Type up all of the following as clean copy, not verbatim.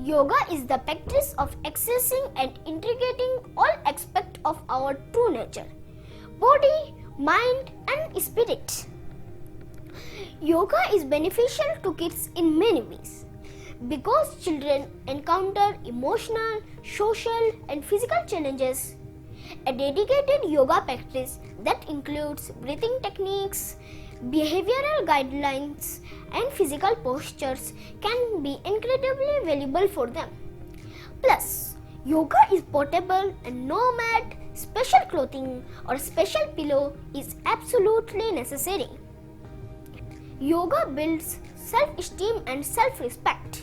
Yoga is the practice of accessing and integrating all aspects of our true nature, body, mind and spirit. Yoga is beneficial to kids in many ways because children encounter emotional, social and physical challenges. A dedicated yoga practice that includes breathing techniques, behavioral guidelines and physical postures can be incredibly valuable for them. Plus, yoga is portable and no mat, special clothing or special pillow is absolutely necessary. Yoga builds self-esteem and self-respect.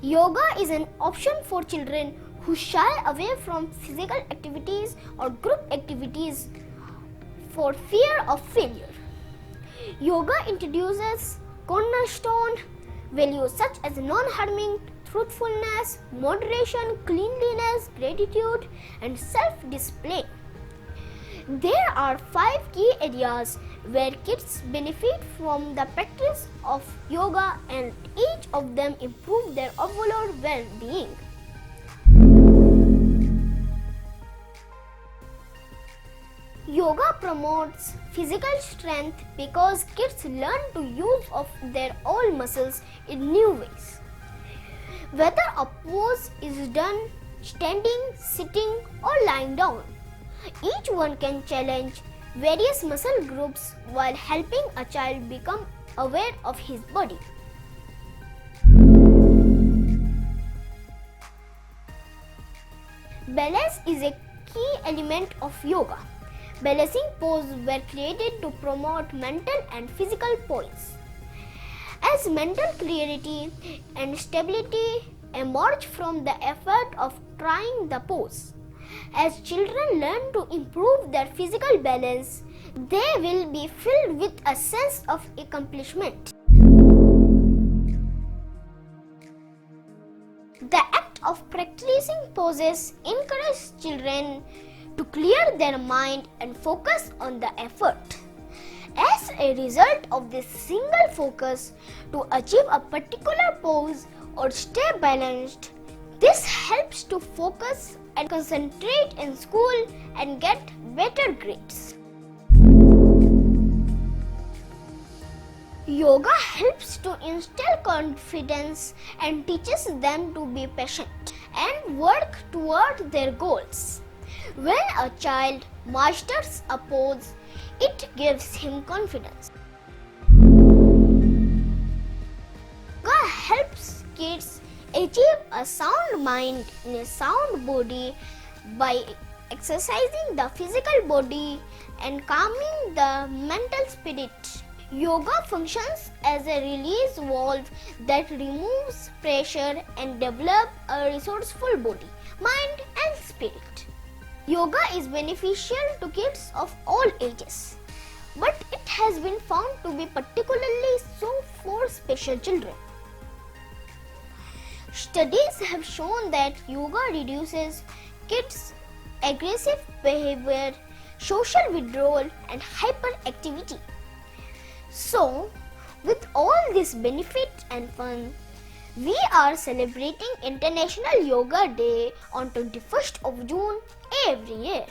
Yoga is an option for children who shy away from physical activities or group activities for fear of failure. Yoga introduces cornerstone values such as non-harming, truthfulness, moderation, cleanliness, gratitude, and self-discipline. There are 5 key areas where kids benefit from the practice of yoga and each of them improve their overall well-being. Yoga promotes physical strength because kids learn to use of their own muscles in new ways. Whether a pose is done standing, sitting or lying down, each one can challenge various muscle groups while helping a child become aware of his body. Balance is a key element of yoga. Balancing poses were created to promote mental and physical poise. As mental clarity and stability emerge from the effort of trying the pose, as children learn to improve their physical balance, they will be filled with a sense of accomplishment. The act of practicing poses encourages children to clear their mind and focus on the effort. As a result of this single focus to achieve a particular pose or stay balanced, this helps to focus and concentrate in school and get better grades. Yoga helps to instill confidence and teaches them to be patient and work toward their goals. When a child masters a pose, it gives him confidence. Yoga helps kids achieve a sound mind in a sound body by exercising the physical body and calming the mental spirit. Yoga functions as a release valve that removes pressure and develops a resourceful body, mind and spirit. Yoga is beneficial to kids of all ages, but it has been found to be particularly so for special children. Studies have shown that yoga reduces kids' aggressive behavior, social withdrawal and hyperactivity. So, with all this benefit and fun, we are celebrating International Yoga Day on 21st of June every year.